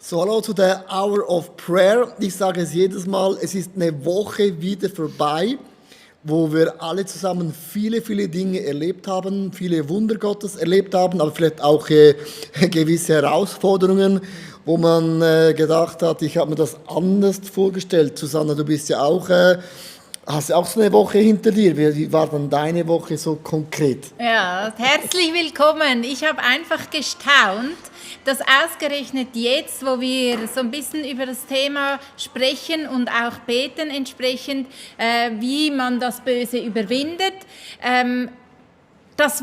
So, hallo zu der Hour of Prayer. Ich sage es jedes Mal, es ist eine Woche wieder vorbei, wo wir alle zusammen viele Dinge erlebt haben, viele Wunder Gottes erlebt haben, aber vielleicht auch gewisse Herausforderungen, wo man gedacht hat, ich habe mir das anders vorgestellt. Susanna, du bist ja auch, hast ja auch so eine Woche hinter dir. Wie war dann deine Woche so konkret? Ja, herzlich willkommen. Ich habe einfach gestaunt, dass ausgerechnet jetzt, wo wir so ein bisschen über das Thema sprechen und auch beten entsprechend, wie man das Böse überwindet, dass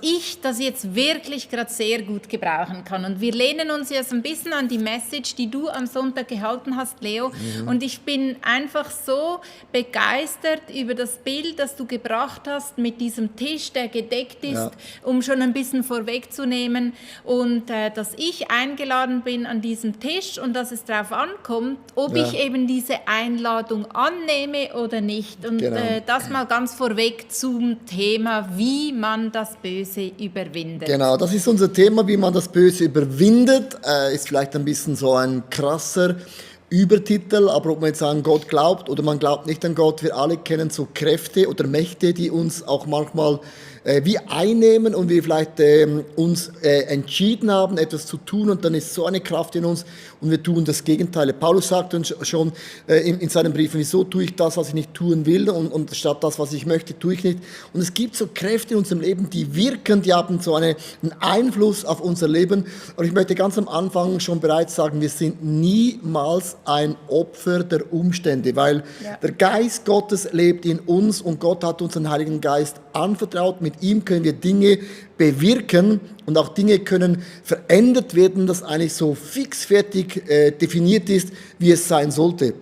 ich das jetzt wirklich gerade sehr gut gebrauchen kann. Und wir lehnen uns jetzt ein bisschen an die Message, die du am Sonntag gehalten hast, Leo. Und ich bin einfach so begeistert über das Bild, das du gebracht hast mit diesem Tisch, der gedeckt ist, um schon ein bisschen vorwegzunehmen. Und dass ich eingeladen bin an diesem Tisch und dass es darauf ankommt, ob ich eben diese Einladung annehme oder nicht. Und das mal ganz vorweg zum Thema, wie man das Böse überwindet. Genau, das ist unser Thema, wie man das Böse überwindet. Ist vielleicht ein bisschen so ein krasser Übertitel, aber ob man jetzt an Gott glaubt oder man glaubt nicht an Gott, wir alle kennen so Kräfte oder Mächte, die uns auch manchmal wie einnehmen und wir vielleicht uns entschieden haben, etwas zu tun und dann ist so eine Kraft in uns und wir tun das Gegenteil. Paulus sagt uns schon in seinen Briefen, wieso tue ich das, was ich nicht tun will und statt das, was ich möchte, tue ich nicht. Und es gibt so Kräfte in unserem Leben, die wirken, die haben so einen Einfluss auf unser Leben. Und ich möchte ganz am Anfang schon bereits sagen, wir sind niemals ein Opfer der Umstände, weil der Geist Gottes lebt in uns und Gott hat uns den Heiligen Geist anvertraut. Mit ihm können wir Dinge bewirken und auch Dinge können verändert werden, das eigentlich so fixfertig definiert ist, wie es sein sollte.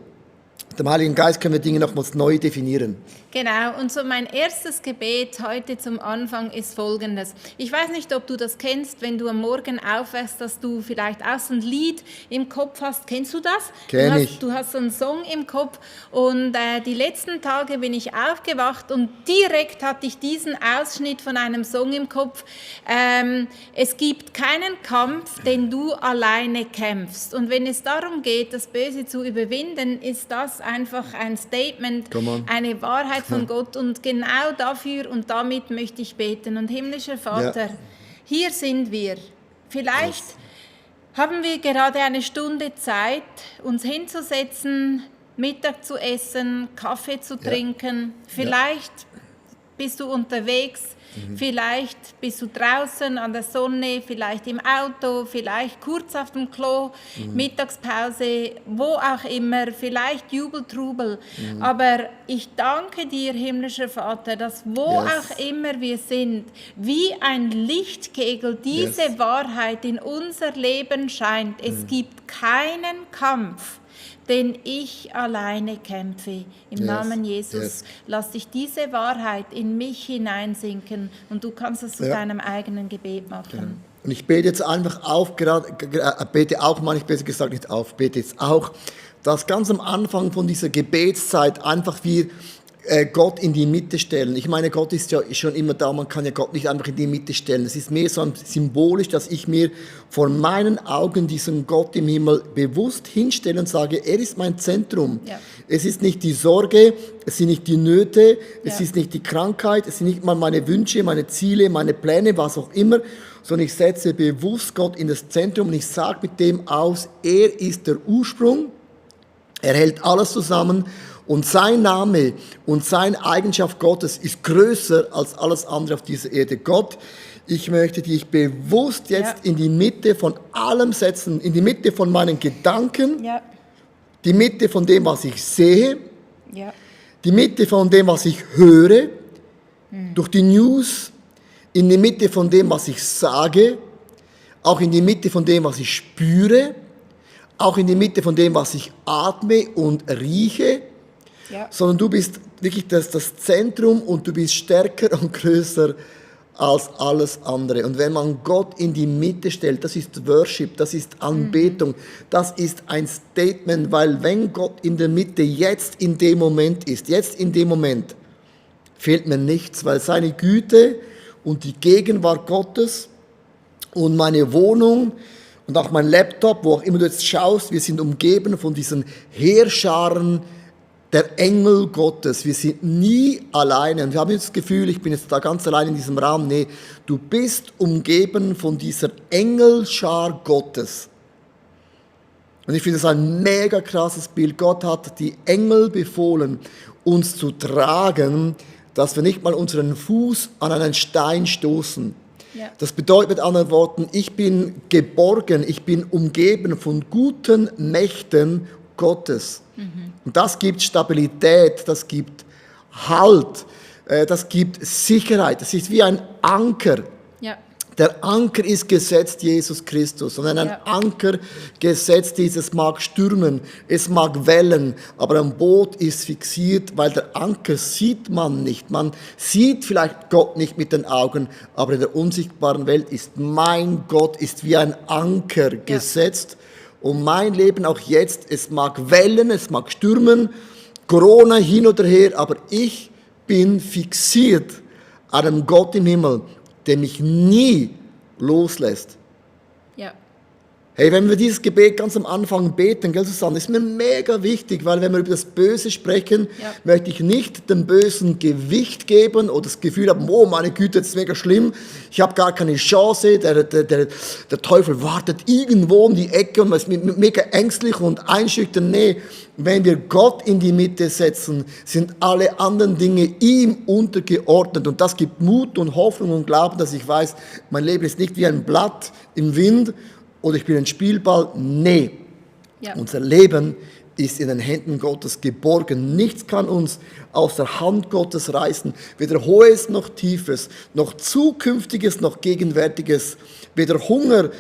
Mit dem Heiligen Geist können wir Dinge nochmals neu definieren. Genau, und so mein erstes Gebet heute zum Anfang ist folgendes. Ich weiß nicht, ob du das kennst, wenn du am Morgen aufwachst, dass du vielleicht auch so ein Lied im Kopf hast. Kennst du das? Kenn ich. Du hast so einen Song im Kopf und die letzten Tage bin ich aufgewacht und direkt hatte ich diesen Ausschnitt von einem Song im Kopf. Es gibt keinen Kampf, den du alleine kämpfst. Und wenn es darum geht, das Böse zu überwinden, ist das einfach ein Statement, eine Wahrheit von Gott und genau dafür und damit möchte ich beten. Und himmlischer Vater, hier sind wir. Vielleicht haben wir gerade eine Stunde Zeit, uns hinzusetzen, Mittag zu essen, Kaffee zu trinken. Vielleicht bist du unterwegs, vielleicht bist du draußen an der Sonne, vielleicht im Auto, vielleicht kurz auf dem Klo, Mittagspause, wo auch immer, vielleicht Jubel, Trubel. Aber ich danke dir, himmlischer Vater, dass wo auch immer wir sind, wie ein Lichtkegel diese Wahrheit in unser Leben scheint. Es gibt keinen Kampf, den ich alleine kämpfe. Im Namen Jesus, lass dich diese Wahrheit in mich hineinsinken und du kannst es zu deinem eigenen Gebet machen. Und ich bete jetzt einfach auf, bete auch mal, ich besser gesagt nicht auf, bete jetzt auch, dass ganz am Anfang von dieser Gebetszeit einfach wir Gott in die Mitte stellen. Ich meine, Gott ist ja schon immer da, man kann ja Gott nicht einfach in die Mitte stellen. Es ist mehr so symbolisch, dass ich mir vor meinen Augen diesen Gott im Himmel bewusst hinstelle und sage, er ist mein Zentrum. Ja. Es ist nicht die Sorge, es sind nicht die Nöte, es ist nicht die Krankheit, es sind nicht mal meine Wünsche, meine Ziele, meine Pläne, was auch immer, sondern ich setze bewusst Gott in das Zentrum und ich sage mit dem aus, er ist der Ursprung, er hält alles zusammen. Und sein Name und seine Eigenschaft Gottes ist größer als alles andere auf dieser Erde. Gott, ich möchte dich bewusst jetzt in die Mitte von allem setzen, in die Mitte von meinen Gedanken, die Mitte von dem, was ich sehe, die Mitte von dem, was ich höre, durch die News, in die Mitte von dem, was ich sage, auch in die Mitte von dem, was ich spüre, auch in die Mitte von dem, was ich atme und rieche, sondern du bist wirklich das Zentrum und du bist stärker und größer als alles andere. Und wenn man Gott in die Mitte stellt, das ist Worship, das ist Anbetung, das ist ein Statement, weil wenn Gott in der Mitte jetzt in dem Moment ist, fehlt mir nichts, weil seine Güte und die Gegenwart Gottes und meine Wohnung und auch mein Laptop, wo auch immer du jetzt schaust, wir sind umgeben von diesen Heerscharen der Engel Gottes. Wir sind nie alleine. Und wir haben jetzt das Gefühl, ich bin jetzt da ganz allein in diesem Raum. Nee, du bist umgeben von dieser Engelschar Gottes. Und ich finde das ein mega krasses Bild. Gott hat die Engel befohlen, uns zu tragen, dass wir nicht mal unseren Fuß an einen Stein stoßen. Ja. Das bedeutet mit anderen Worten, ich bin geborgen, ich bin umgeben von guten Mächten Gottes. Und das gibt Stabilität, das gibt Halt, das gibt Sicherheit. Das ist wie ein Anker. Ja. Der Anker ist gesetzt, Jesus Christus. Und wenn ein Anker gesetzt ist, es mag stürmen, es mag wellen, aber ein Boot ist fixiert, weil der Anker sieht man nicht. Man sieht vielleicht Gott nicht mit den Augen, aber in der unsichtbaren Welt ist mein Gott, ist wie ein Anker gesetzt. Und mein Leben auch jetzt, es mag wellen, es mag stürmen, Corona hin oder her, aber ich bin fixiert an einem Gott im Himmel, der mich nie loslässt. Ja. Hey, wenn wir dieses Gebet ganz am Anfang beten, gell, Susanne, ist mir mega wichtig, weil wenn wir über das Böse sprechen, möchte ich nicht dem Bösen Gewicht geben oder das Gefühl haben, oh meine Güte, das ist mega schlimm, ich habe gar keine Chance, der Teufel wartet irgendwo um die Ecke und ist mega ängstlich und einschüchtern. Nee, wenn wir Gott in die Mitte setzen, sind alle anderen Dinge ihm untergeordnet und das gibt Mut und Hoffnung und Glauben, dass ich weiß, mein Leben ist nicht wie ein Blatt im Wind, oder ich bin ein Spielball. Nee, unser Leben ist in den Händen Gottes geborgen. Nichts kann uns aus der Hand Gottes reißen. Weder Hohes noch Tiefes, noch Zukünftiges noch Gegenwärtiges. Weder Hunger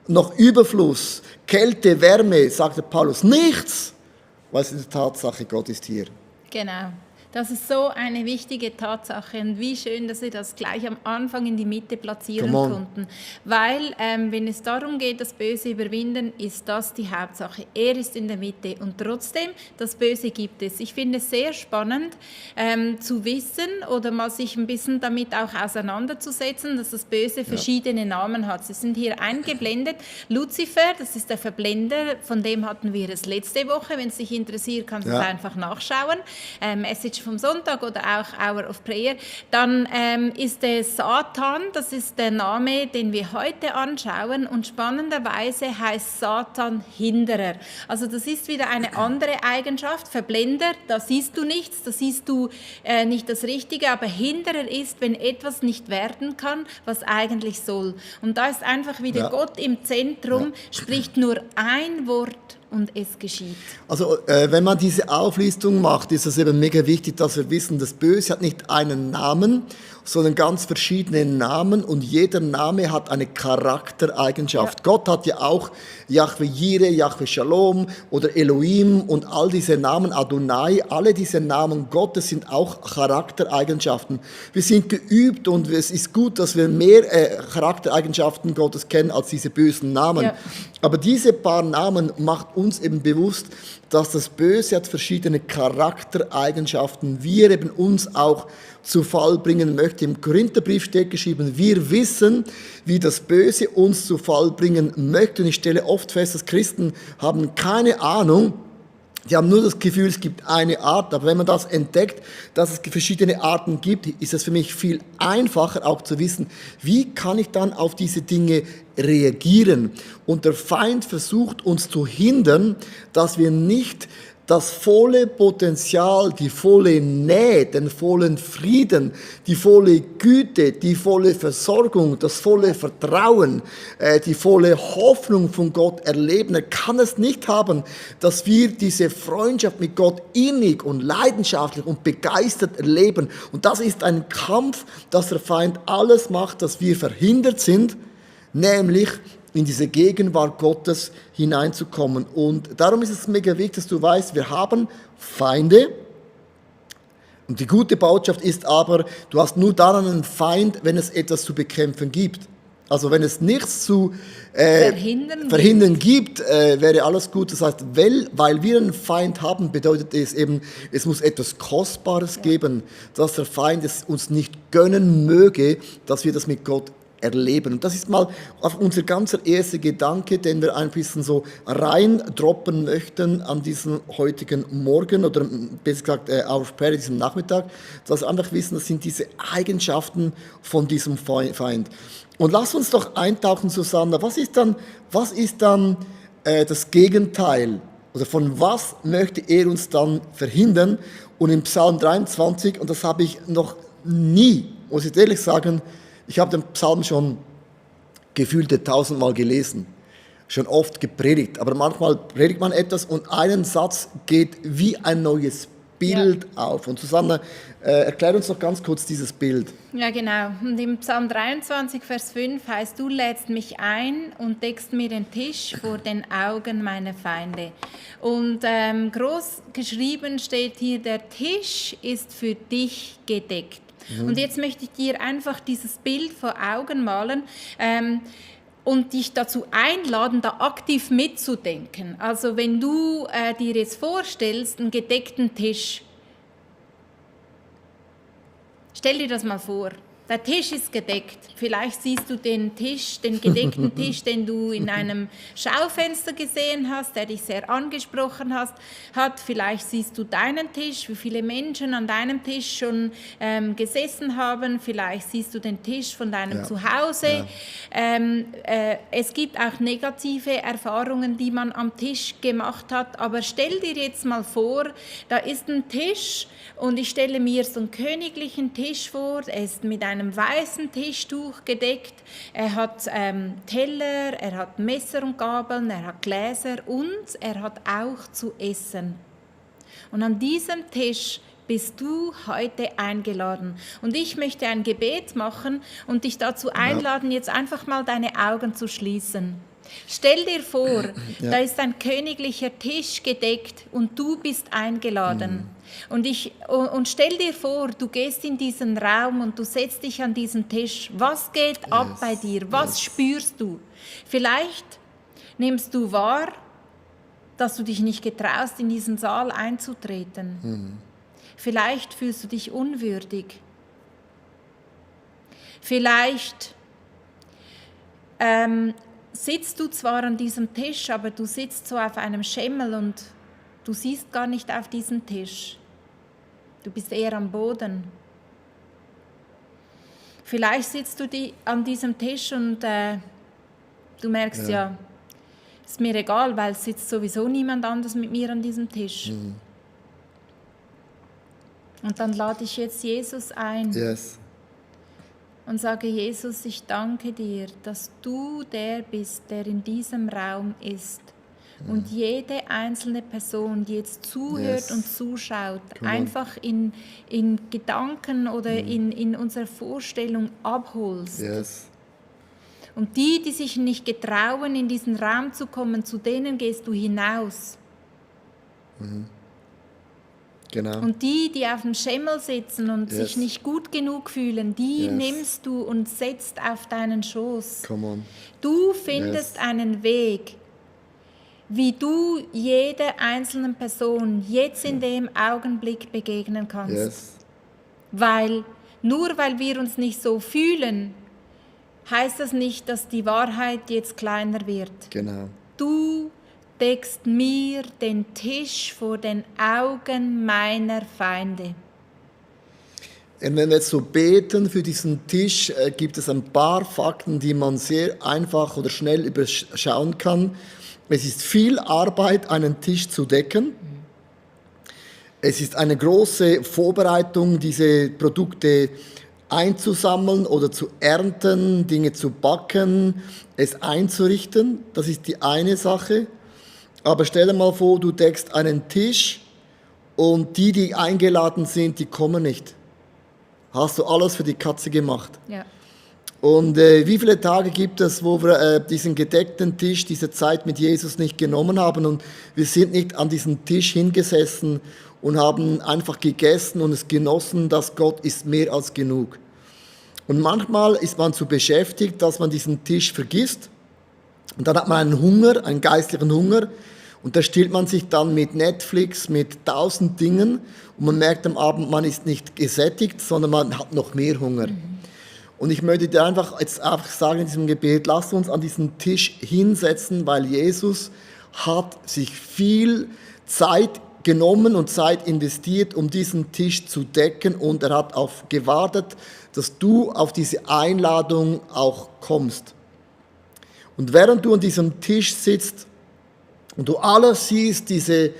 noch Überfluss, Kälte, Wärme, sagte Paulus. Nichts, weil es ist die Tatsache, Gott ist hier. Genau. Das ist so eine wichtige Tatsache und wie schön, dass wir das gleich am Anfang in die Mitte platzieren konnten. Weil, wenn es darum geht, das Böse überwinden, ist das die Hauptsache. Er ist in der Mitte und trotzdem, das Böse gibt es. Ich finde es sehr spannend zu wissen oder mal sich ein bisschen damit auch auseinanderzusetzen, dass das Böse verschiedene Namen hat. Sie sind hier eingeblendet. Luzifer, das ist der Verblender, von dem hatten wir es letzte Woche. Wenn es dich interessiert, kannst du es einfach nachschauen. Message vom Sonntag oder auch Hour of Prayer. Dann ist der Satan, das ist der Name, den wir heute anschauen und spannenderweise heißt Satan Hinderer. Also das ist wieder eine andere Eigenschaft. Verblender, da siehst du nichts, da siehst du nicht das Richtige, aber Hinderer ist, wenn etwas nicht werden kann, was eigentlich soll. Und da ist einfach wieder Gott im Zentrum, spricht nur ein Wort und es geschieht. Also wenn man diese Auflistung macht, ist es eben mega wichtig, dass wir wissen, das Böse hat nicht einen Namen, sondern ganz verschiedene Namen und jeder Name hat eine Charaktereigenschaft. Gott hat ja auch Yahweh Jireh, Yahweh Shalom oder Elohim und all diese Namen, Adonai, alle diese Namen Gottes sind auch Charaktereigenschaften. Wir sind geübt und es ist gut, dass wir mehr Charaktereigenschaften Gottes kennen als diese bösen Namen. Ja. Aber diese paar Namen macht uns eben bewusst, dass das Böse hat verschiedene Charaktereigenschaften, wie er eben uns auch zu Fall bringen möchte. Im Korintherbrief steht geschrieben, wir wissen, wie das Böse uns zu Fall bringen möchte. Und ich stelle oft fest, dass Christen haben keine Ahnung, die haben nur das Gefühl, es gibt eine Art, aber wenn man das entdeckt, dass es verschiedene Arten gibt, ist es für mich viel einfacher auch zu wissen, wie kann ich dann auf diese Dinge reagieren. Und der Feind versucht uns zu hindern, dass wir nicht das volle Potenzial, die volle Nähe, den vollen Frieden, die volle Güte, die volle Versorgung, das volle Vertrauen, die volle Hoffnung von Gott erleben. Er kann es nicht haben, dass wir diese Freundschaft mit Gott innig und leidenschaftlich und begeistert erleben. Und das ist ein Kampf, dass der Feind alles macht, dass wir verhindert sind, nämlich in diese Gegenwart Gottes hineinzukommen. Und darum ist es mega wichtig, dass du weißt, wir haben Feinde. Und die gute Botschaft ist aber, du hast nur dann einen Feind, wenn es etwas zu bekämpfen gibt. Also wenn es nichts zu verhindern gibt, wäre alles gut. Das heißt, weil wir einen Feind haben, bedeutet es eben, es muss etwas Kostbares geben, dass der Feind es uns nicht gönnen möge, dass wir das mit Gott erleben. Und das ist mal auf unser ganzer erster Gedanke, den wir ein bisschen so reindroppen möchten an diesem heutigen Morgen oder besser gesagt auf später diesem Nachmittag, dass wir einfach wissen, das sind diese Eigenschaften von diesem Feind. Und lass uns doch eintauchen, Susanna, was ist dann das Gegenteil? Oder von was möchte er uns dann verhindern? Und im Psalm 23, und das habe ich noch nie, muss ich ehrlich sagen, ich habe den Psalm schon gefühlte 1000-mal gelesen, schon oft gepredigt, aber manchmal predigt man etwas und einen Satz geht wie ein neues Bild auf. Und Susanne, erklär uns doch ganz kurz dieses Bild. Ja, genau. Und im Psalm 23, Vers 5 heißt, du lädst mich ein und deckst mir den Tisch vor den Augen meiner Feinde. Und groß geschrieben steht hier, der Tisch ist für dich gedeckt. Und jetzt möchte ich dir einfach dieses Bild vor Augen malen und dich dazu einladen, da aktiv mitzudenken. Also wenn du dir jetzt vorstellst, einen gedeckten Tisch, stell dir das mal vor. Der Tisch ist gedeckt. Vielleicht siehst du den Tisch, den gedeckten Tisch, den du in einem Schaufenster gesehen hast, der dich sehr angesprochen hat. Vielleicht siehst du deinen Tisch, wie viele Menschen an deinem Tisch schon gesessen haben. Vielleicht siehst du den Tisch von deinem Zuhause. Ja. Es gibt auch negative Erfahrungen, die man am Tisch gemacht hat. Aber stell dir jetzt mal vor, da ist ein Tisch und ich stelle mir so einen königlichen Tisch vor. Er ist mit einem weißen Tischtuch gedeckt. Er hat Teller, er hat Messer und Gabeln, er hat Gläser und er hat auch zu essen. Und an diesem Tisch bist du heute eingeladen. Und ich möchte ein Gebet machen und dich dazu einladen, jetzt einfach mal deine Augen zu schließen. Stell dir vor, da ist ein königlicher Tisch gedeckt und du bist eingeladen. Und stell dir vor, du gehst in diesen Raum und du setzt dich an diesen Tisch. Was geht ab bei dir? Was spürst du? Vielleicht nimmst du wahr, dass du dich nicht getraust, in diesen Saal einzutreten. Vielleicht fühlst du dich unwürdig. Vielleicht sitzt du zwar an diesem Tisch, aber du sitzt so auf einem Schemmel und du siehst gar nicht auf diesen Tisch. Du bist eher am Boden. Vielleicht sitzt du an diesem Tisch und du merkst ist mir egal, weil es sitzt sowieso niemand anders mit mir an diesem Tisch. Und dann lade ich jetzt Jesus ein. Yes. Und sage, Jesus, ich danke dir, dass du der bist, der in diesem Raum ist. Und jede einzelne Person, die jetzt zuhört und zuschaut, einfach in Gedanken oder in unserer Vorstellung abholst. Yes. Und die sich nicht getrauen, in diesen Raum zu kommen, zu denen gehst du hinaus. Genau. Und die auf dem Schemmel sitzen und sich nicht gut genug fühlen, die nimmst du und setzt auf deinen Schoß. Come on. Du findest einen Weg, wie du jeder einzelnen Person jetzt in dem Augenblick begegnen kannst. Yes. Nur weil wir uns nicht so fühlen, heißt das nicht, dass die Wahrheit jetzt kleiner wird. Genau. Du deckst mir den Tisch vor den Augen meiner Feinde. Und wenn wir jetzt so beten für diesen Tisch, gibt es ein paar Fakten, die man sehr einfach oder schnell überschauen kann. Es ist viel Arbeit, einen Tisch zu decken. Es ist eine große Vorbereitung, diese Produkte einzusammeln oder zu ernten, Dinge zu backen, es einzurichten. Das ist die eine Sache. Aber stell dir mal vor, du deckst einen Tisch und die eingeladen sind, die kommen nicht. Hast du alles für die Katze gemacht. Ja. Und wie viele Tage gibt es, wo wir diesen gedeckten Tisch, diese Zeit mit Jesus nicht genommen haben und wir sind nicht an diesen Tisch hingesessen und haben einfach gegessen und es genossen, dass Gott ist mehr als genug. Und manchmal ist man so beschäftigt, dass man diesen Tisch vergisst und dann hat man einen Hunger, einen geistlichen Hunger und da stillt man sich dann mit Netflix, mit 1000 Dingen und man merkt am Abend, man ist nicht gesättigt, sondern man hat noch mehr Hunger. Und ich möchte dir jetzt einfach sagen in diesem Gebet, lass uns an diesen Tisch hinsetzen, weil Jesus hat sich viel Zeit genommen und Zeit investiert, um diesen Tisch zu decken, und er hat auf gewartet, dass du auf diese Einladung auch kommst. Und während du an diesem Tisch sitzt und du alles siehst, diese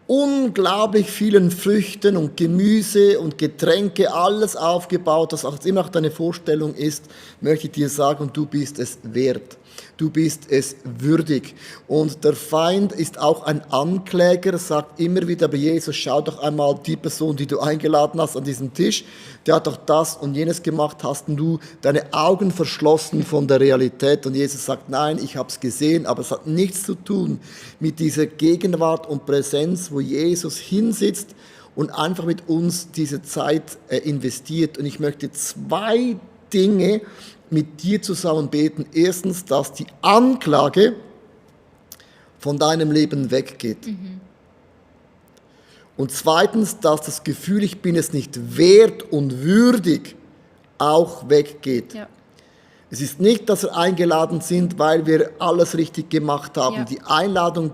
unglaublich vielen Früchten und Gemüse und Getränke, alles aufgebaut, das auch immer noch deine Vorstellung ist, möchte ich dir sagen, du bist es wert. Du bist es würdig. Und der Feind ist auch ein Ankläger, sagt immer wieder, aber Jesus, schau doch einmal die Person, die du eingeladen hast an diesem Tisch, der hat doch das und jenes gemacht, hast du deine Augen verschlossen von der Realität. Und Jesus sagt, nein, ich habe es gesehen, aber es hat nichts zu tun mit dieser Gegenwart und Präsenz, wo Jesus hinsitzt und einfach mit uns diese Zeit investiert. Und ich möchte 2 Dinge mit dir zusammen beten. Erstens, dass die Anklage von deinem Leben weggeht. Und zweitens, dass das Gefühl, ich bin es nicht wert und würdig, auch weggeht. Ja. Es ist nicht, dass wir eingeladen sind, weil wir alles richtig gemacht haben. Ja. Die Einladung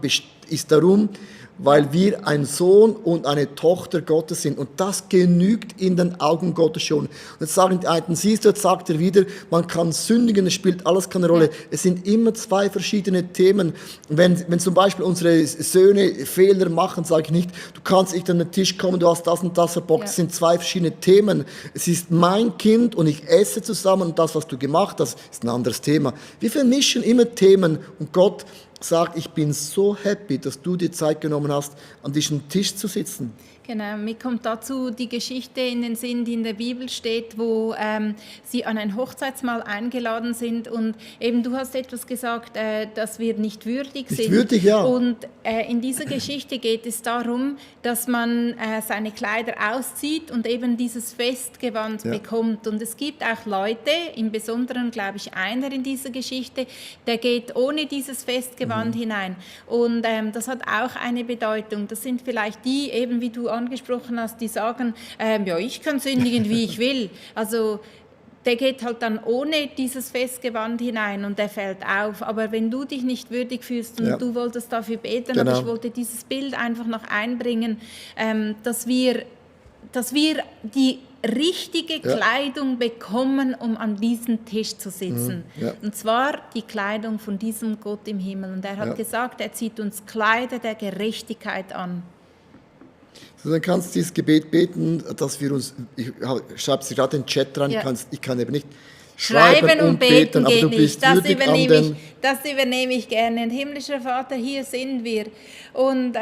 ist darum, weil wir ein Sohn und eine Tochter Gottes sind. Und das genügt in den Augen Gottes schon. Und jetzt sagen die einen, siehst du, jetzt sagt er wieder, man kann sündigen, es spielt alles keine Rolle. Es sind immer 2 verschiedene Themen. Wenn zum Beispiel unsere Söhne Fehler machen, sage ich nicht, du kannst nicht an den Tisch kommen, du hast das und das verbockt. Es sind 2 verschiedene Themen. Es ist mein Kind und ich esse zusammen, und das, was du gemacht hast, ist ein anderes Thema. Wir vermischen immer Themen, und Gott sagt, ich bin so happy, dass du dir Zeit genommen hast, an diesem Tisch zu sitzen. Genau, mir kommt dazu die Geschichte in den Sinn, die in der Bibel steht, wo sie an ein Hochzeitsmahl eingeladen sind, und eben du hast etwas gesagt, dass wir nicht würdig sind. Nicht würdig, ja. Und in dieser Geschichte geht es darum, dass man seine Kleider auszieht und eben dieses Festgewand bekommt. Und es gibt auch Leute, im Besonderen glaube ich einer in dieser Geschichte, der geht ohne dieses Festgewand hinein. Und das hat auch eine Bedeutung. Das sind vielleicht die, eben wie du angesprochen hast, die sagen, ja, ich kann sündigen, wie ich will. Also der geht halt dann ohne dieses Festgewand hinein und der fällt auf. Aber wenn du dich nicht würdig fühlst und du wolltest dafür beten, Genau. aber ich wollte dieses Bild einfach noch einbringen, dass wir die richtige Kleidung bekommen, um an diesem Tisch zu sitzen. Und zwar die Kleidung von diesem Gott im Himmel. Und er hat gesagt, er zieht uns Kleider der Gerechtigkeit an. So, dann kannst du dieses Gebet beten, dass wir uns, ich schreibe es gerade in den Chat rein, ich kann eben nicht schreiben und beten aber geht du bist nicht. würdig Das übernehme ich gerne. Himmlischer Vater, hier sind wir. Und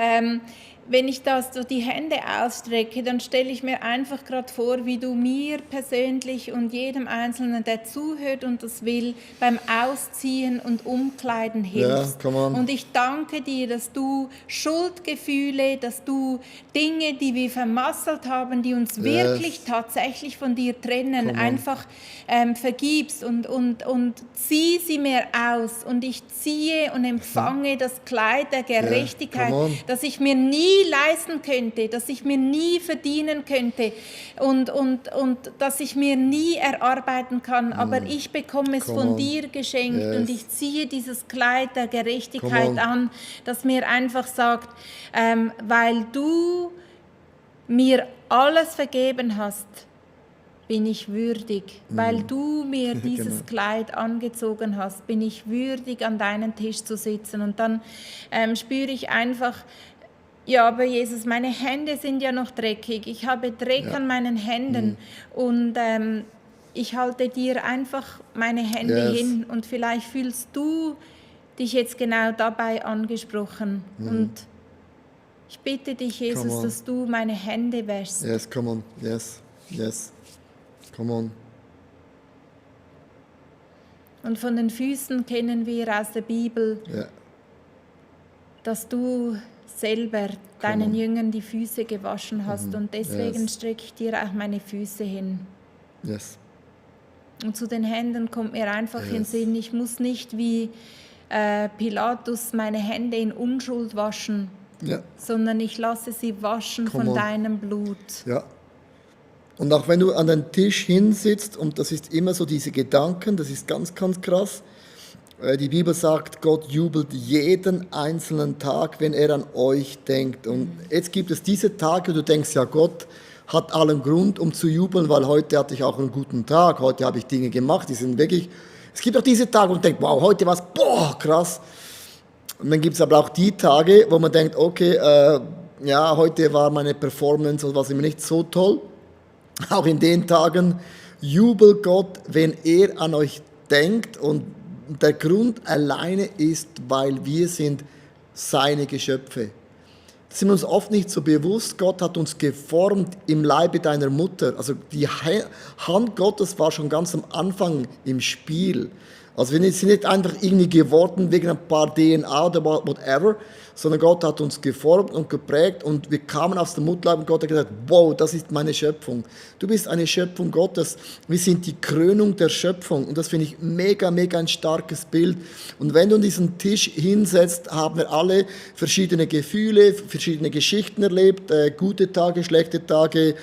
wenn ich das so die Hände ausstrecke, dann stelle ich mir einfach gerade vor, wie du mir persönlich und jedem Einzelnen, der zuhört und das will, beim Ausziehen und Umkleiden hilfst. Und ich danke dir, dass du Schuldgefühle, dass du Dinge, die wir vermasselt haben, die uns wirklich tatsächlich von dir trennen, einfach vergibst und zieh sie mir aus. Und ich ziehe und empfange das Kleid der Gerechtigkeit, das ich mir nie leisten könnte, dass ich mir nie verdienen könnte und dass ich mir nie erarbeiten kann, aber ich bekomme es von dir geschenkt und ich ziehe dieses Kleid der Gerechtigkeit an, das mir einfach sagt, weil du mir alles vergeben hast, bin ich würdig. Weil du mir dieses Kleid angezogen hast, bin ich würdig, an deinem Tisch zu sitzen. Und dann spüre ich einfach, ja, aber Jesus, meine Hände sind ja noch dreckig. Ich habe Dreck an meinen Händen. Und ich halte dir einfach meine Hände hin. Und vielleicht fühlst du dich jetzt genau dabei angesprochen. Und ich bitte dich, Jesus, dass du meine Hände wäschst. Yes, come on. Yes, yes. Come on. Und von den Füßen kennen wir aus der Bibel, dass du selber deinen Jüngern die Füße gewaschen hast. Und deswegen strecke ich dir auch meine Füße hin. Yes. Und zu den Händen kommt mir einfach in den Sinn, ich muss nicht wie Pilatus meine Hände in Unschuld waschen, sondern ich lasse sie waschen von deinem Blut. Ja. Und auch wenn du an den Tisch hinsitzt, und das ist immer so diese Gedanken, das ist ganz, ganz krass. Die Bibel sagt, Gott jubelt jeden einzelnen Tag, wenn er an euch denkt. Und jetzt gibt es diese Tage, wo du denkst, ja, Gott hat allen Grund, um zu jubeln, weil heute hatte ich auch einen guten Tag, heute habe ich Dinge gemacht, die sind wirklich... Es gibt auch diese Tage, wo man denkt, wow, heute war es, boah, krass. Und dann gibt es aber auch die Tage, wo man denkt, okay, ja, heute war meine Performance oder was immer nicht so toll. Auch in den Tagen jubelt Gott, wenn er an euch denkt. Und der Grund alleine ist, weil wir sind seine Geschöpfe. Das sind wir uns oft nicht so bewusst. Gott hat uns geformt im Leibe deiner Mutter. Also die Hand Gottes war schon ganz am Anfang im Spiel. Also wir sind nicht einfach irgendwie geworden wegen ein paar DNA oder whatever, sondern Gott hat uns geformt und geprägt und wir kamen aus dem Mutterleib und Gott hat gesagt, wow, das ist meine Schöpfung. Du bist eine Schöpfung Gottes. Wir sind die Krönung der Schöpfung und das finde ich mega, mega ein starkes Bild. Und wenn du an diesen Tisch hinsetzt, haben wir alle verschiedene Gefühle, verschiedene Geschichten erlebt, gute Tage, schlechte Tage,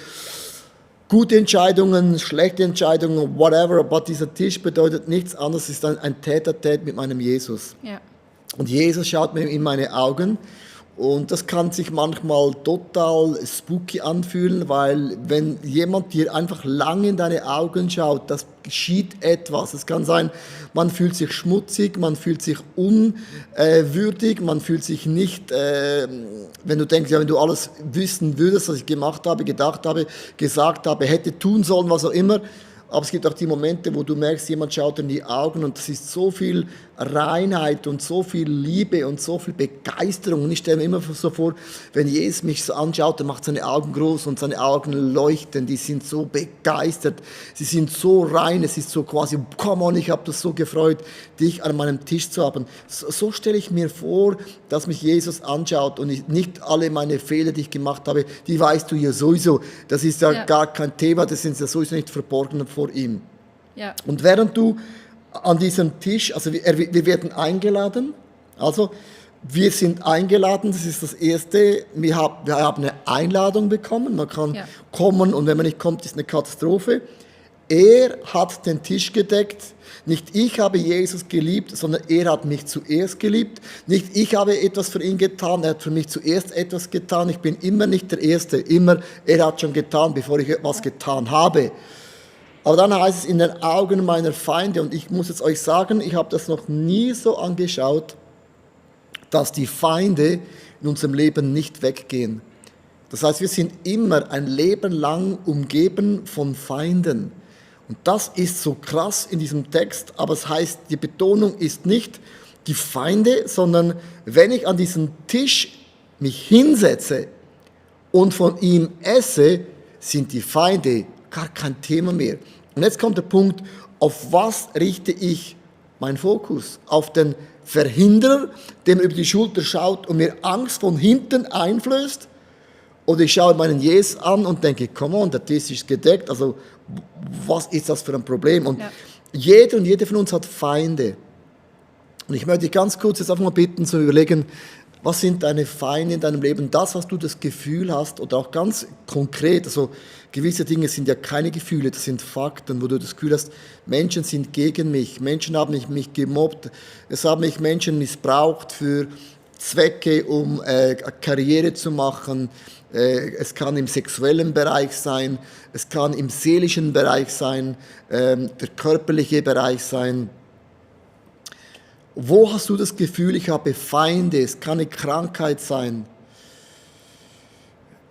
gute Entscheidungen, schlechte Entscheidungen, whatever, aber dieser Tisch bedeutet nichts anderes, es ist ein Tête-à-Tête mit meinem Jesus. Ja. Und Jesus schaut mir in meine Augen und das kann sich manchmal total spooky anfühlen, weil wenn jemand dir einfach lang in deine Augen schaut, das geschieht etwas. Es kann sein, man fühlt sich schmutzig, man fühlt sich unwürdig, man fühlt sich nicht, wenn du denkst, ja, wenn du alles wissen würdest, was ich gemacht habe, gedacht habe, gesagt habe, hätte tun sollen, was auch immer. Aber es gibt auch die Momente, wo du merkst, jemand schaut in die Augen und das ist so viel Reinheit und so viel Liebe und so viel Begeisterung. Und ich stelle mir immer so vor, wenn Jesus mich so anschaut, dann macht seine Augen groß und seine Augen leuchten. Die sind so begeistert, sie sind so rein, es ist so quasi, come on, ich habe das so gefreut, dich an meinem Tisch zu haben. So stelle ich mir vor, dass mich Jesus anschaut und nicht alle meine Fehler, die ich gemacht habe, die weißt du ja sowieso. Das ist ja gar kein Thema, das sind ja sowieso nicht verborgen vor ihm. Ja. Und während du an diesem Tisch, also wir werden eingeladen, also wir sind eingeladen, das ist das Erste, wir haben eine Einladung bekommen, man kann kommen und wenn man nicht kommt, ist eine Katastrophe. Er hat den Tisch gedeckt, nicht ich habe Jesus geliebt, sondern er hat mich zuerst geliebt, nicht ich habe etwas für ihn getan, er hat für mich zuerst etwas getan, ich bin immer nicht der Erste, immer er hat schon getan, bevor ich etwas getan habe. Aber dann heißt es in den Augen meiner Feinde, und ich muss jetzt euch sagen, ich habe das noch nie so angeschaut, dass die Feinde in unserem Leben nicht weggehen. Das heißt, wir sind immer ein Leben lang umgeben von Feinden. Und das ist so krass in diesem Text, aber es heißt, die Betonung ist nicht die Feinde, sondern wenn ich an diesen Tisch mich hinsetze und von ihm esse, sind die Feinde gar kein Thema mehr. Und jetzt kommt der Punkt, auf was richte ich meinen Fokus? Auf den Verhinderer, der mir über die Schulter schaut und mir Angst von hinten einflößt? Oder ich schaue meinen Jesus an und denke, come on, der Tisch ist gedeckt, also was ist das für ein Problem? Und jeder und jede von uns hat Feinde. Und ich möchte dich ganz kurz jetzt einfach mal bitten, zu überlegen, was sind deine Feinde in deinem Leben? Das, was du das Gefühl hast, oder auch ganz konkret, also gewisse Dinge sind ja keine Gefühle, das sind Fakten, wo du das Gefühl hast, Menschen sind gegen mich, Menschen haben mich gemobbt, es haben mich Menschen missbraucht für Zwecke, um Karriere zu machen. Es kann im sexuellen Bereich sein, es kann im seelischen Bereich sein, der körperliche Bereich sein. Wo hast du das Gefühl, ich habe Feinde? Es kann eine Krankheit sein.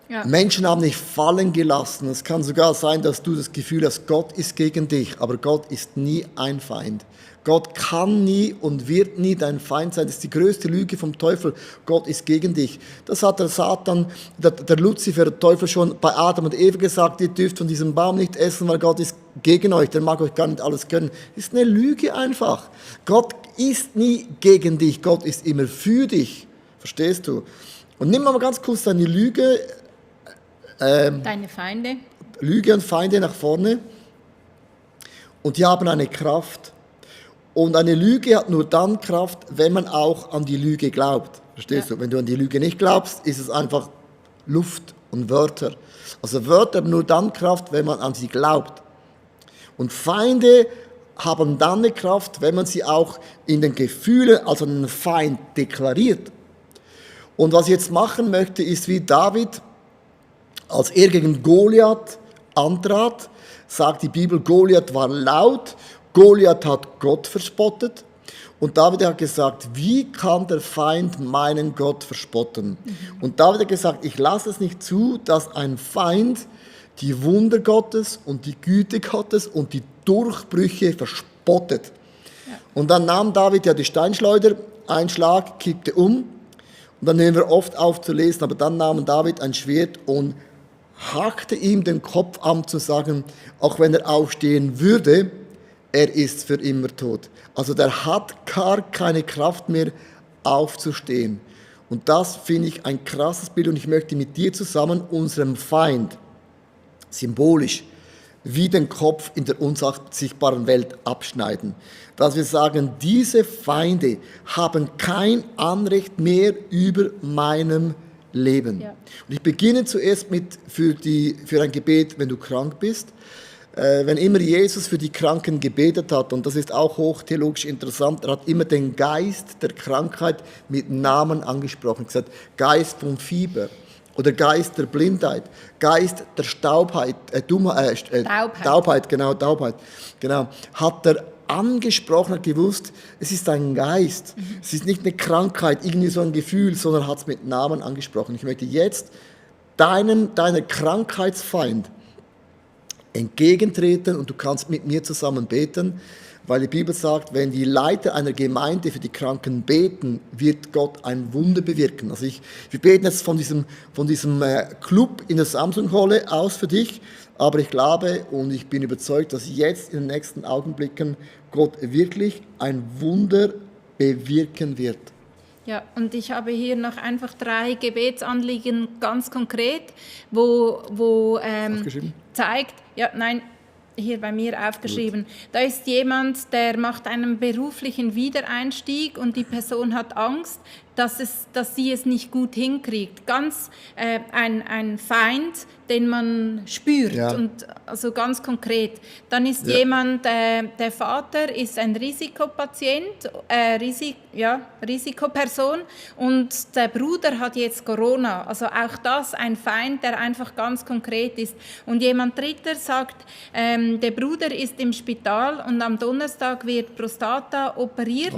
Ja. Menschen haben dich fallen gelassen. Es kann sogar sein, dass du das Gefühl hast, Gott ist gegen dich, aber Gott ist nie ein Feind. Gott kann nie und wird nie dein Feind sein. Das ist die größte Lüge vom Teufel. Gott ist gegen dich. Das hat der Satan, der Luzifer, der Teufel schon bei Adam und Eva gesagt, ihr dürft von diesem Baum nicht essen, weil Gott ist gegen euch. Der mag euch gar nicht alles gönnen. Das ist eine Lüge einfach. Gott ist nie gegen dich. Gott ist immer für dich. Verstehst du? Und nimm mal ganz kurz deine Lüge. Deine Feinde. Lüge und Feinde nach vorne. Und die haben eine Kraft. Und eine Lüge hat nur dann Kraft, wenn man auch an die Lüge glaubt. Verstehst du? Wenn du an die Lüge nicht glaubst, ist es einfach Luft und Wörter. Also Wörter haben nur dann Kraft, wenn man an sie glaubt. Und Feinde haben dann eine Kraft, wenn man sie auch in den Gefühlen als einen Feind deklariert. Und was ich jetzt machen möchte, ist wie David, als er gegen Goliath antrat, sagt die Bibel, Goliath war laut, Goliath hat Gott verspottet. Und David hat gesagt, wie kann der Feind meinen Gott verspotten? Und David hat gesagt, ich lasse es nicht zu, dass ein Feind die Wunder Gottes und die Güte Gottes und die Durchbrüche verspottet. Ja. Und dann nahm David ja die Steinschleuder, ein Schlag, kippte um. Und dann hören wir oft auf zu lesen, aber dann nahm David ein Schwert und hackte ihm den Kopf an, zu sagen, auch wenn er aufstehen würde, er ist für immer tot. Also der hat gar keine Kraft mehr aufzustehen. Und das finde ich ein krasses Bild und ich möchte mit dir zusammen unserem Feind symbolisch wie den Kopf in der unsichtbaren Welt abschneiden. Dass wir sagen, diese Feinde haben kein Anrecht mehr über meinem Leben. Ja. Und ich beginne zuerst für ein Gebet, wenn du krank bist. Wenn immer Jesus für die Kranken gebetet hat, und das ist auch hochtheologisch interessant, er hat immer den Geist der Krankheit mit Namen angesprochen, gesagt, Geist vom Fieber oder Geist der Blindheit, Geist der Taubheit, hat er angesprochen, hat gewusst, es ist ein Geist, es ist nicht eine Krankheit, irgendwie so ein Gefühl, sondern hat es mit Namen angesprochen. Ich möchte jetzt deiner Krankheitsfeind entgegentreten und du kannst mit mir zusammen beten, weil die Bibel sagt, wenn die Leiter einer Gemeinde für die Kranken beten, wird Gott ein Wunder bewirken. Also wir beten jetzt von diesem Club in der Samsung-Halle aus für dich, aber ich glaube und ich bin überzeugt, dass jetzt in den nächsten Augenblicken Gott wirklich ein Wunder bewirken wird. Ja, und ich habe hier noch einfach 3 Gebetsanliegen ganz konkret, wo zeigt, hier bei mir aufgeschrieben. Gut. Da ist jemand, der macht einen beruflichen Wiedereinstieg und die Person hat Angst, dass sie es nicht gut hinkriegt. Ganz ein Feind, den man spürt, und also ganz konkret. Dann ist jemand, der Vater ist ein Risikopatient, Risikoperson und der Bruder hat jetzt Corona. Also auch das ein Feind, der einfach ganz konkret ist. Und jemand Dritter sagt, der Bruder ist im Spital und am Donnerstag wird Prostata operiert.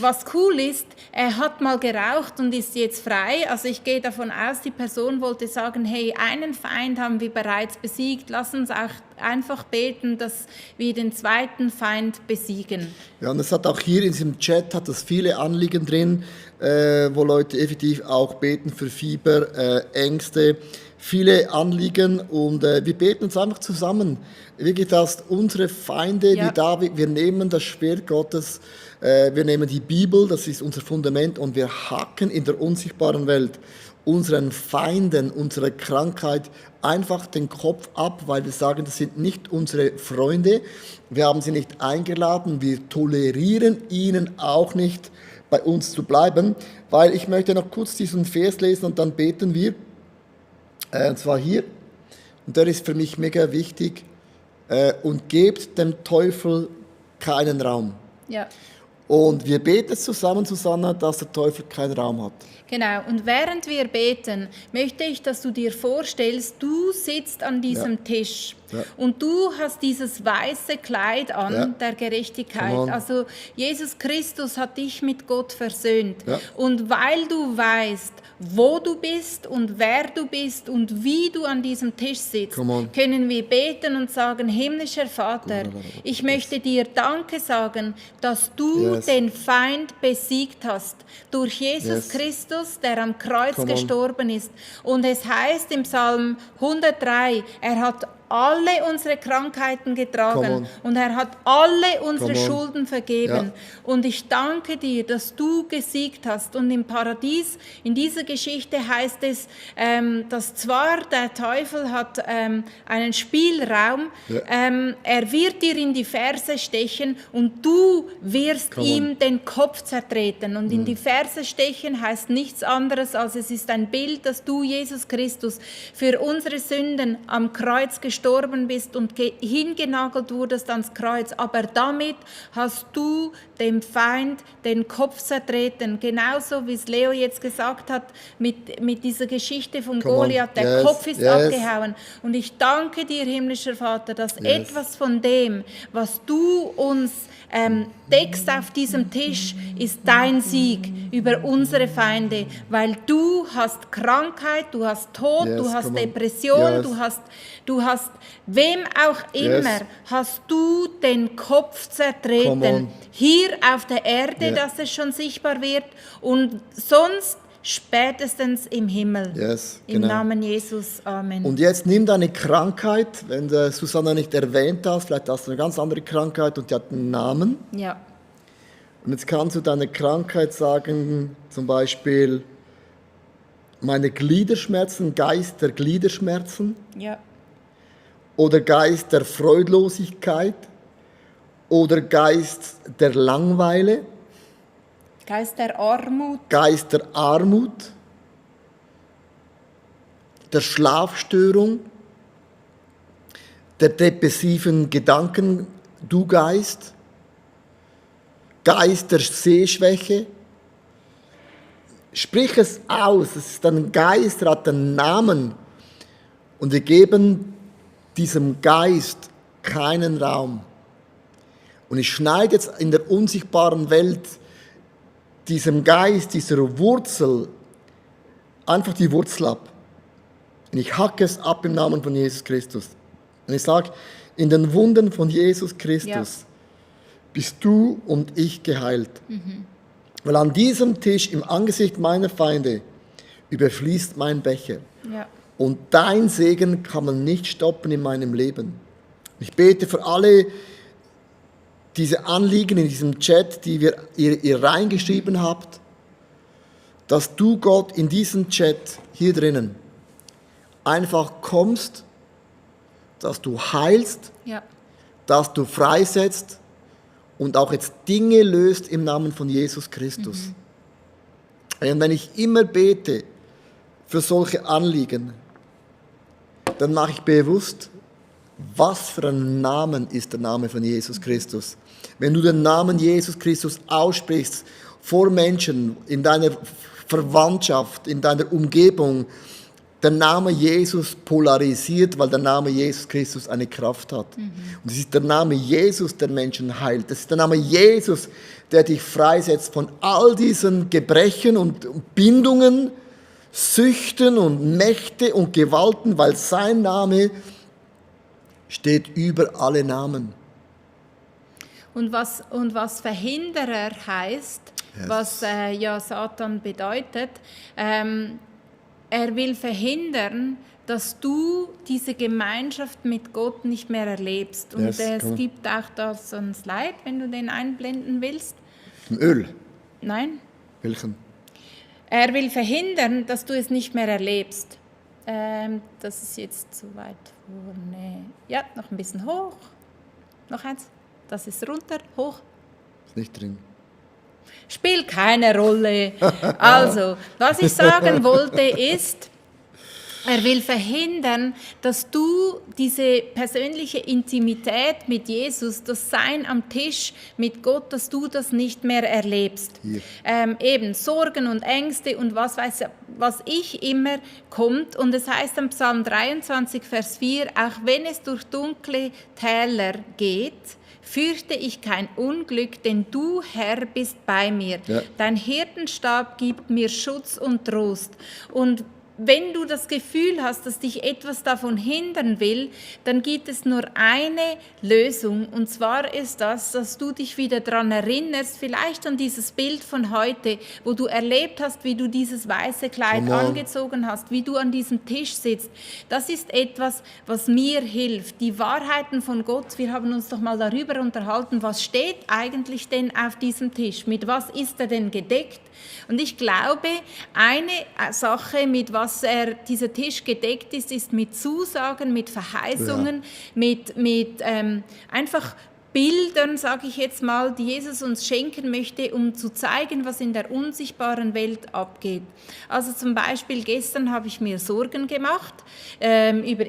Was cool ist, er hat mal geraucht und ist jetzt frei. Also ich gehe davon aus, die Person wollte sagen, hey, einen Feind haben wir bereits besiegt. Lass uns auch einfach beten, dass wir den zweiten Feind besiegen. Ja, und es hat auch hier in diesem Chat hat es viele Anliegen drin, wo Leute effektiv auch beten für Fieber, Ängste, viele Anliegen und wir beten uns einfach zusammen. Wirklich, dass unsere Feinde, wie David, wir nehmen das Schwert Gottes, wir nehmen die Bibel, das ist unser Fundament und wir hacken in der unsichtbaren Welt unseren Feinden, unserer Krankheit einfach den Kopf ab, weil wir sagen, das sind nicht unsere Freunde, wir haben sie nicht eingeladen, wir tolerieren ihnen auch nicht, bei uns zu bleiben, weil ich möchte noch kurz diesen Vers lesen und dann beten wir, und zwar hier, und der ist für mich mega wichtig, und gebt dem Teufel keinen Raum. Ja. Und wir beten zusammen, Susanna, dass der Teufel keinen Raum hat. Genau, und während wir beten, möchte ich, dass du dir vorstellst, du sitzt an diesem Tisch und du hast dieses weiße Kleid an der Gerechtigkeit. Also Jesus Christus hat dich mit Gott versöhnt. Ja. Und weil du weißt, wo du bist und wer du bist und wie du an diesem Tisch sitzt, können wir beten und sagen, himmlischer Vater, ich möchte dir Danke sagen, dass du den Feind besiegt hast durch Jesus Christus, der am Kreuz gestorben ist. Und es heißt im Psalm 103, er hat alle unsere Krankheiten Come getragen on. und er hat alle unsere Come on. Schulden vergeben. Ja. Und ich danke dir, dass du gesiegt hast. Und im Paradies, in dieser Geschichte heißt es, dass zwar der Teufel hat einen Spielraum, Ja. er wird dir in die Ferse stechen und du wirst Come on. ihm den Kopf zertreten. Und in die Ferse stechen heißt nichts anderes, als es ist ein Bild, dass du, Jesus Christus, für unsere Sünden am Kreuz gestorben bist und hingenagelt wurdest ans Kreuz. Aber damit hast du dem Feind den Kopf zertreten. Genauso wie es Leo jetzt gesagt hat mit dieser Geschichte von Come on. Goliath. Der Yes, Kopf ist yes. abgehauen. Und ich danke dir, himmlischer Vater, dass Yes. etwas von dem, was du uns deckst auf diesem Tisch, ist dein Sieg über unsere Feinde, weil du hast Krankheit, du hast Tod, Yes, du hast come on. Depression, Yes. du hast wem auch immer, Yes. hast du den Kopf Come zertreten. on. Hier auf der Erde, Ja. dass es schon sichtbar wird und sonst spätestens im Himmel. Yes, Im genau. Namen Jesus. Amen. Und jetzt nimm deine Krankheit, wenn du Susanna nicht erwähnt hast, vielleicht hast du eine ganz andere Krankheit und die hat einen Namen. Ja. Und jetzt kannst du deine Krankheit sagen, zum Beispiel, meine Gliederschmerzen, Geist der Gliederschmerzen Ja. oder Geist der Freudlosigkeit oder Geist der Langeweile, Geist der Armut. Geist der Armut, der Schlafstörung, der depressiven Gedanken, du Geist, Geist der Sehschwäche. Sprich es aus, es ist ein Geist, der hat einen Namen und wir geben diesem Geist keinen Raum. Und ich schneide jetzt in der unsichtbaren Welt diesem Geist, dieser Wurzel, einfach die Wurzel ab. Und ich hacke es ab im Namen von Jesus Christus. Und ich sage, in den Wunden von Jesus Christus bist du und ich geheilt. Weil an diesem Tisch im Angesicht meiner Feinde überfließt mein Becher. Ja. Und dein Segen kann man nicht stoppen in meinem Leben. Ich bete für alle diese Anliegen in diesem Chat, die ihr reingeschrieben habt, dass du, Gott, in diesem Chat hier drinnen einfach kommst, dass du heilst, Ja. dass du freisetzt und auch jetzt Dinge löst im Namen von Jesus Christus. Und wenn ich immer bete für solche Anliegen, dann mache ich bewusst, was für ein Namen ist der Name von Jesus Christus. Wenn du den Namen Jesus Christus aussprichst vor Menschen, in deiner Verwandtschaft, in deiner Umgebung, der Name Jesus polarisiert, weil der Name Jesus Christus eine Kraft hat. Und es ist der Name Jesus, der Menschen heilt. Es ist der Name Jesus, der dich freisetzt von all diesen Gebrechen und Bindungen, Süchten und Mächte und Gewalten, weil sein Name steht über alle Namen. Und was Verhinderer heißt, Yes. was ja Satan bedeutet, er will verhindern, dass du diese Gemeinschaft mit Gott nicht mehr erlebst. Und Yes, es cool. gibt auch da so ein Slide, wenn du den einblenden willst. Im Öl. Nein? Welchen? Er will verhindern, dass du es nicht mehr erlebst. Das ist jetzt zu weit vorne. Ja, noch ein bisschen hoch. Noch eins. Das ist runter, hoch. Ist nicht drin. Spielt keine Rolle. Also, was ich sagen wollte ist, er will verhindern, dass du diese persönliche Intimität mit Jesus, das Sein am Tisch mit Gott, dass du das nicht mehr erlebst. Hier. Eben Sorgen und Ängste und was ich immer kommt. Und es heißt im Psalm 23, Vers 4, auch wenn es durch dunkle Täler geht, fürchte ich kein Unglück, denn du, Herr, bist bei mir. Ja. Dein Hirtenstab gibt mir Schutz und Trost. Und wenn du das Gefühl hast, dass dich etwas davon hindern will, dann gibt es nur eine Lösung. Und zwar ist das, dass du dich wieder daran erinnerst, vielleicht an dieses Bild von heute, wo du erlebt hast, wie du dieses weiße Kleid angezogen hast, wie du an diesem Tisch sitzt. Das ist etwas, was mir hilft. Die Wahrheiten von Gott, wir haben uns doch mal darüber unterhalten, was steht eigentlich denn auf diesem Tisch? Mit was ist er denn gedeckt? Und ich glaube, eine Sache, mit was dieser Tisch gedeckt ist, ist mit Zusagen, mit Verheißungen, mit einfach Bildern, sage ich jetzt mal, die Jesus uns schenken möchte, um zu zeigen, was in der unsichtbaren Welt abgeht. Also zum Beispiel gestern habe ich mir Sorgen gemacht über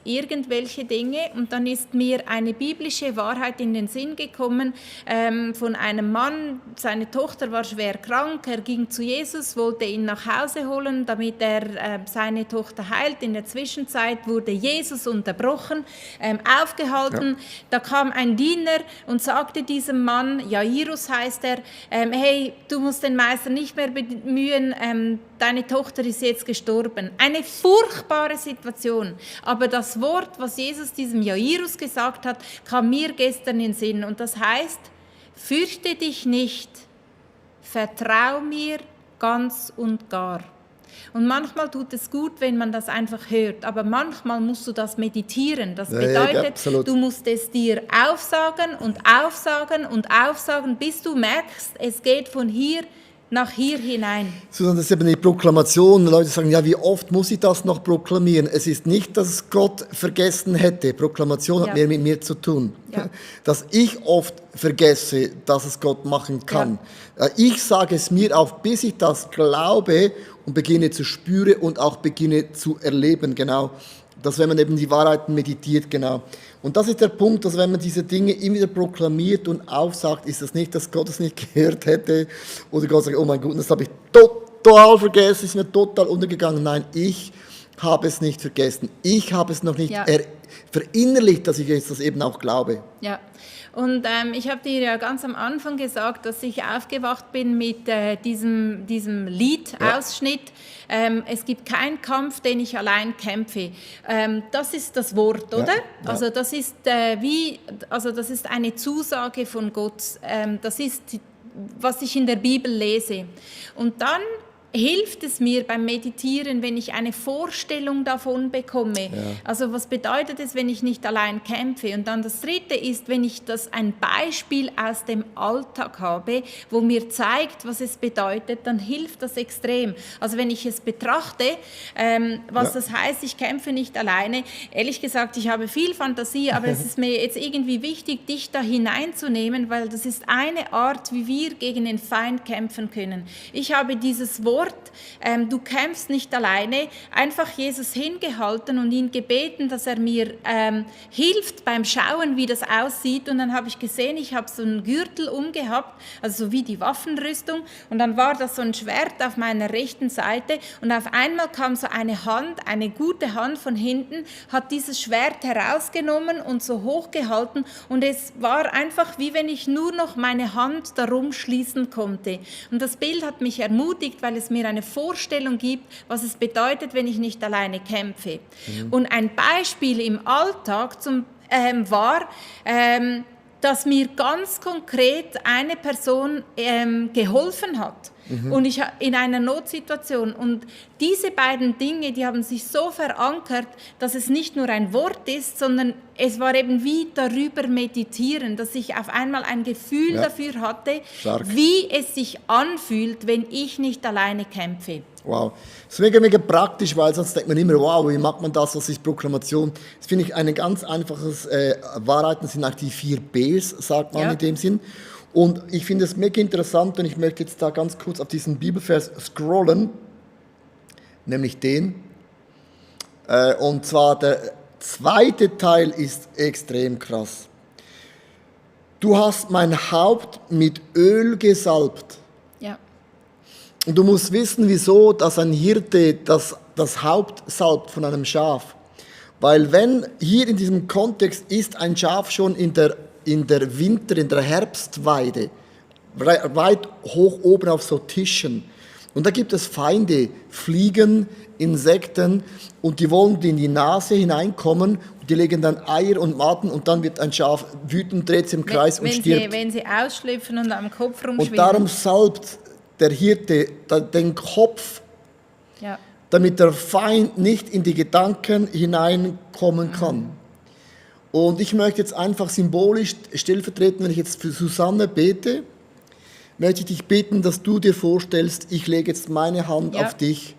irgendwelche Dinge und dann ist mir eine biblische Wahrheit in den Sinn gekommen von einem Mann, seine Tochter war schwer krank, er ging zu Jesus, wollte ihn nach Hause holen, damit er seine Tochter heilt. In der Zwischenzeit wurde Jesus unterbrochen, aufgehalten, da kam ein Diener und sagte diesem Mann, Jairus heißt er, hey, du musst den Meister nicht mehr bemühen, deine Tochter ist jetzt gestorben. Eine furchtbare Situation, aber das Wort, was Jesus diesem Jairus gesagt hat, kam mir gestern in den Sinn und das heißt, fürchte dich nicht, vertrau mir ganz und gar. Und manchmal tut es gut, wenn man das einfach hört, aber manchmal musst du das meditieren. Das bedeutet, du musst es dir aufsagen und aufsagen und aufsagen, bis du merkst, es geht von hier nach hier hinein. Susanne, das ist eben die Proklamation. Leute sagen, ja, wie oft muss ich das noch proklamieren? Es ist nicht, dass es Gott vergessen hätte. Proklamation hat mehr mit mir zu tun. Ja. Dass ich oft vergesse, dass es Gott machen kann. Ja. Ich sage es mir auf, bis ich das glaube und beginne zu spüren und auch beginne zu erleben, genau. Dass wenn man eben die Wahrheiten meditiert, genau. Und das ist der Punkt, dass wenn man diese Dinge immer wieder proklamiert und aufsagt, ist das nicht, dass Gott es nicht gehört hätte oder Gott sagt, oh mein Gott, das habe ich total vergessen, ist mir total untergegangen. Nein, ich habe es nicht vergessen. Ich habe es noch nicht verinnerlicht, dass ich jetzt das eben auch glaube. Ja. Und ich habe dir ja ganz am Anfang gesagt, dass ich aufgewacht bin mit diesem Liedausschnitt. Es gibt keinen Kampf, den ich allein kämpfe. Das ist das Wort, oder? Ja. Also das ist das ist eine Zusage von Gott. Das ist, was ich in der Bibel lese. Und dann hilft es mir beim Meditieren, wenn ich eine Vorstellung davon bekomme. Ja. Also was bedeutet es, wenn ich nicht allein kämpfe? Und dann das Dritte ist, wenn ich ein Beispiel aus dem Alltag habe, wo mir zeigt, was es bedeutet, dann hilft das extrem. Also wenn ich es betrachte, was das heißt, ich kämpfe nicht alleine. Ehrlich gesagt, ich habe viel Fantasie, aber es ist mir jetzt irgendwie wichtig, dich da hineinzunehmen, weil das ist eine Art, wie wir gegen den Feind kämpfen können. Ich habe dieses Wort, du kämpfst nicht alleine, einfach Jesus hingehalten und ihn gebeten, dass er mir hilft beim Schauen, wie das aussieht. Und dann habe ich gesehen, ich habe so einen Gürtel umgehabt, also so wie die Waffenrüstung. Und dann war das so ein Schwert auf meiner rechten Seite. Und auf einmal kam so eine Hand, eine gute Hand von hinten, hat dieses Schwert herausgenommen und so hochgehalten. Und es war einfach, wie wenn ich nur noch meine Hand darum schließen konnte. Und das Bild hat mich ermutigt, weil es mir eine Vorstellung gibt, was es bedeutet, wenn ich nicht alleine kämpfe. Und ein Beispiel im Alltag war, dass mir ganz konkret eine Person geholfen hat. Und ich in einer Notsituation. Und diese beiden Dinge, die haben sich so verankert, dass es nicht nur ein Wort ist, sondern es war eben wie darüber meditieren, dass ich auf einmal ein Gefühl dafür hatte, wie es sich anfühlt, wenn ich nicht alleine kämpfe. Wow, das ist mega, mega praktisch, weil sonst denkt man immer, wow, wie macht man das, was ist Proklamation? Das finde ich ein ganz einfaches, Wahrheiten sind auch die 4 Bs, sagt man in dem Sinn. Und ich finde es mega interessant und ich möchte jetzt da ganz kurz auf diesen Bibelvers scrollen, nämlich den. Und zwar der zweite Teil ist extrem krass. Du hast mein Haupt mit Öl gesalbt. Ja. Und du musst wissen, wieso, dass ein Hirte das Haupt salbt von einem Schaf. Weil wenn hier in diesem Kontext ist ein Schaf schon in der Herbstweide, weit hoch oben auf so Tischen. Und da gibt es Feinde, Fliegen, Insekten und die wollen in die Nase hineinkommen und die legen dann Eier und Maden und dann wird ein Schaf wütend, dreht sich im Kreis und stirbt. Wenn sie ausschlüpfen und am Kopf rumschwimmen. Und darum salbt der Hirte den Kopf, Ja. damit der Feind nicht in die Gedanken hineinkommen kann. Und ich möchte jetzt einfach symbolisch stellvertretend, wenn ich jetzt für Susanne bete, möchte ich dich bitten, dass du dir vorstellst, ich lege jetzt meine Hand Ja. auf dich.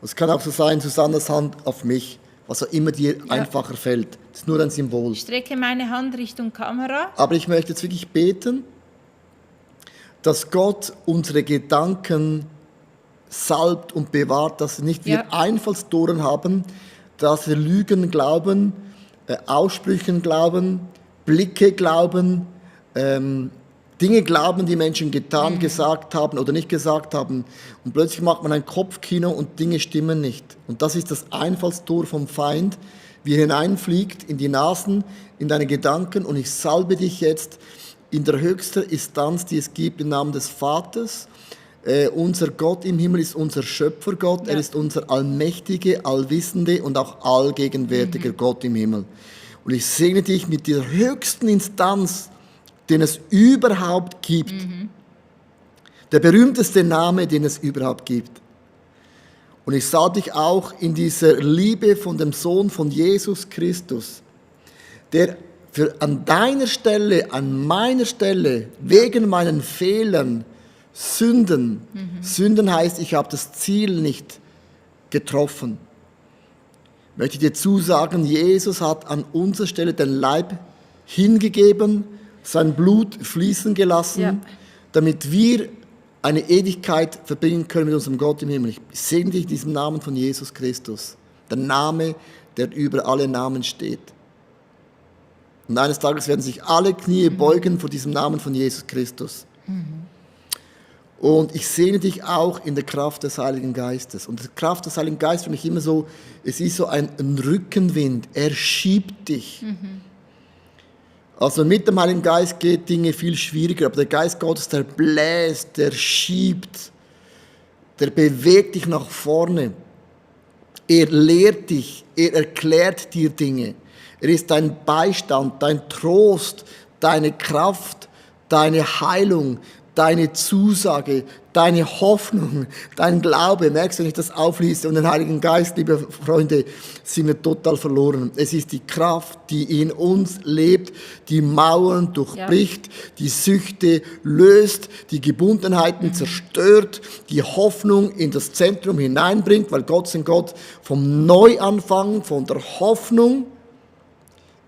Es kann auch so sein, Susannes Hand auf mich, was auch immer dir einfacher fällt. Das ist nur ein Symbol. Ich strecke meine Hand Richtung Kamera. Aber ich möchte jetzt wirklich beten, dass Gott unsere Gedanken salbt und bewahrt, dass nicht wir Ja. Einfallstoren haben, dass wir Lügen glauben, Aussprüchen glauben, Blicke glauben, Dinge glauben, die Menschen getan, gesagt haben oder nicht gesagt haben. Und plötzlich macht man ein Kopfkino und Dinge stimmen nicht. Und das ist das Einfallstor vom Feind, wie er hineinfliegt in die Nasen, in deine Gedanken. Und ich salbe dich jetzt in der höchsten Instanz, die es gibt, im Namen des Vaters. Unser Gott im Himmel ist unser Schöpfergott. Ja. Er ist unser allmächtige, allwissende und auch allgegenwärtiger Gott im Himmel. Und ich segne dich mit der höchsten Instanz, den es überhaupt gibt. Der berühmteste Name, den es überhaupt gibt. Und ich salbe dich auch in dieser Liebe von dem Sohn von Jesus Christus, der an deiner Stelle, an meiner Stelle, wegen meinen Fehlern, Sünden, Sünden heißt, ich habe das Ziel nicht getroffen. Möchte ich dir zusagen, Jesus hat an unserer Stelle den Leib hingegeben, sein Blut fließen gelassen, Ja. damit wir eine Ewigkeit verbringen können mit unserem Gott im Himmel. Ich segne dich in diesem Namen von Jesus Christus, der Name, der über alle Namen steht. Und eines Tages werden sich alle Knie beugen vor diesem Namen von Jesus Christus. Und ich segne dich auch in der Kraft des Heiligen Geistes. Und die Kraft des Heiligen Geistes für mich immer so, es ist so ein Rückenwind, er schiebt dich. Also mit dem Heiligen Geist geht Dinge viel schwieriger, aber der Geist Gottes, der bläst, der schiebt, der bewegt dich nach vorne. Er lehrt dich, er erklärt dir Dinge. Er ist dein Beistand, dein Trost, deine Kraft, deine Heilung, deine Zusage, deine Hoffnung, dein Glaube. Merkst du, wenn ich das auflese und den Heiligen Geist, liebe Freunde, sind wir total verloren. Es ist die Kraft, die in uns lebt, die Mauern durchbricht, die Süchte löst, die Gebundenheiten zerstört, die Hoffnung in das Zentrum hineinbringt, weil Gott ist ein Gott vom Neuanfang, von der Hoffnung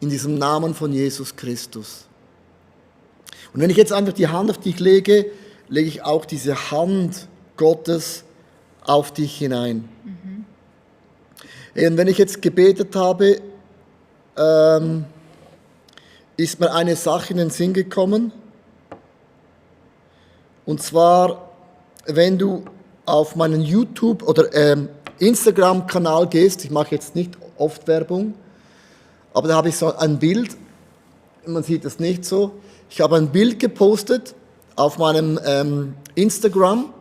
in diesem Namen von Jesus Christus. Und wenn ich jetzt einfach die Hand auf dich lege, lege ich auch diese Hand Gottes auf dich hinein. Und wenn ich jetzt gebetet habe, ist mir eine Sache in den Sinn gekommen. Und zwar, wenn du auf meinen YouTube- oder Instagram-Kanal gehst, ich mache jetzt nicht oft Werbung, aber da habe ich so ein Bild, man sieht das nicht so. Ich habe ein Bild gepostet auf meinem Instagram.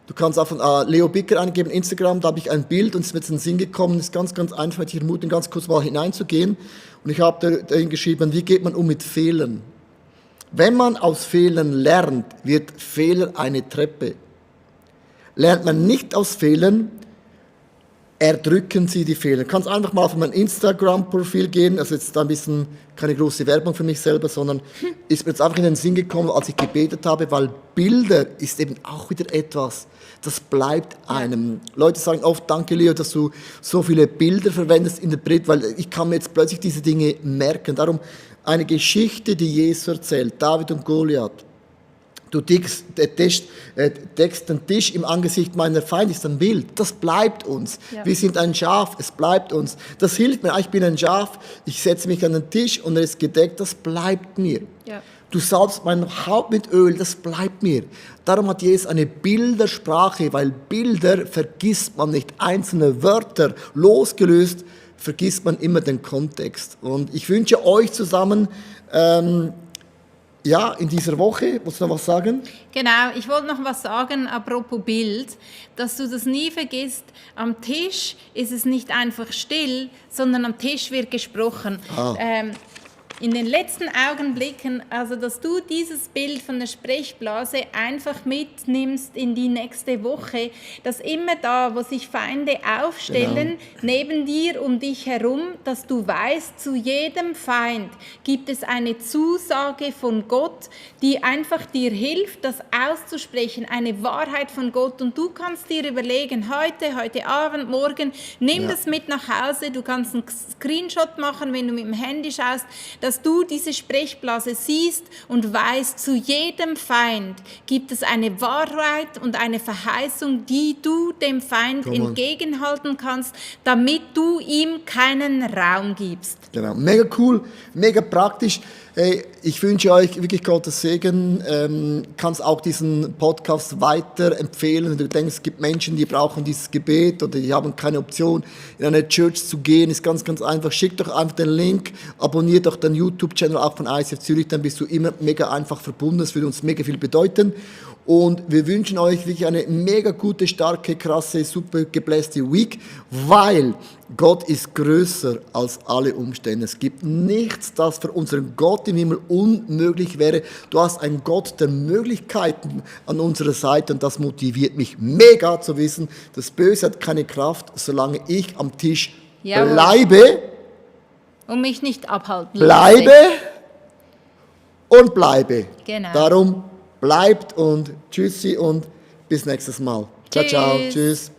Du kannst auf Leo Bicker eingeben, Instagram, da habe ich ein Bild und es ist mir jetzt in den Sinn gekommen, es ist ganz, ganz einfach, ich ermutige, ganz kurz mal hineinzugehen. Und ich habe dahin geschrieben, wie geht man um mit Fehlern? Wenn man aus Fehlern lernt, wird Fehler eine Treppe. Lernt man nicht aus Fehlern, erdrücken Sie die Fehler. Du kannst einfach mal auf mein Instagram-Profil gehen, also jetzt ein bisschen keine große Werbung für mich selber, sondern ist mir jetzt einfach in den Sinn gekommen, als ich gebetet habe, weil Bilder ist eben auch wieder etwas, das bleibt einem. Leute sagen oft, danke Leo, dass du so viele Bilder verwendest in der Predigt, weil ich kann mir jetzt plötzlich diese Dinge merken. Darum eine Geschichte, die Jesus erzählt, David und Goliath. Du deckst den Tisch im Angesicht meiner Feinde, ist ein Bild. Das bleibt uns. Ja. Wir sind ein Schaf, es bleibt uns. Das hilft mir. Ich bin ein Schaf, ich setze mich an den Tisch und er ist gedeckt, das bleibt mir. Ja. Du salbst mein Haupt mit Öl, das bleibt mir. Darum hat Jesus eine Bildersprache, weil Bilder vergisst man nicht. Einzelne Wörter losgelöst, vergisst man immer den Kontext. Und ich wünsche euch zusammen, ja, in dieser Woche, willst du noch was sagen? Genau, ich wollte noch was sagen, apropos Bild, dass du das nie vergisst. Am Tisch ist es nicht einfach still, sondern am Tisch wird gesprochen. In den letzten Augenblicken, also dass du dieses Bild von der Sprechblase einfach mitnimmst in die nächste Woche, dass immer da, wo sich Feinde aufstellen, neben dir, um dich herum, dass du weißt, zu jedem Feind gibt es eine Zusage von Gott, die einfach dir hilft, das auszusprechen, eine Wahrheit von Gott. Und du kannst dir überlegen, heute Abend, morgen, nimm das mit nach Hause, du kannst einen Screenshot machen, wenn du mit dem Handy schaust, dass du diese Sprechblase siehst und weißt, zu jedem Feind gibt es eine Wahrheit und eine Verheißung, die du dem Feind entgegenhalten kannst, damit du ihm keinen Raum gibst. Genau, mega cool, mega praktisch. Hey, ich wünsche euch wirklich Gottes Segen. Kannst auch diesen Podcast weiterempfehlen, wenn du denkst, es gibt Menschen, die brauchen dieses Gebet oder die haben keine Option, in eine Church zu gehen. Ist ganz, ganz einfach. Schick doch einfach den Link, abonniert doch den YouTube-Channel auch von ICF Zürich, dann bist du immer mega einfach verbunden. Das würde uns mega viel bedeuten. Und wir wünschen euch wirklich eine mega gute, starke, krasse, super gebläste Week, weil Gott ist größer als alle Umstände. Es gibt nichts, das für unseren Gott im Himmel unmöglich wäre. Du hast einen Gott der Möglichkeiten an unserer Seite und das motiviert mich mega zu wissen, das Böse hat keine Kraft, solange ich am Tisch bleibe. Und mich nicht abhalten bleibe und bleibe. Genau. Darum bleibt und tschüssi und bis nächstes Mal. Ciao, ciao. Tschüss.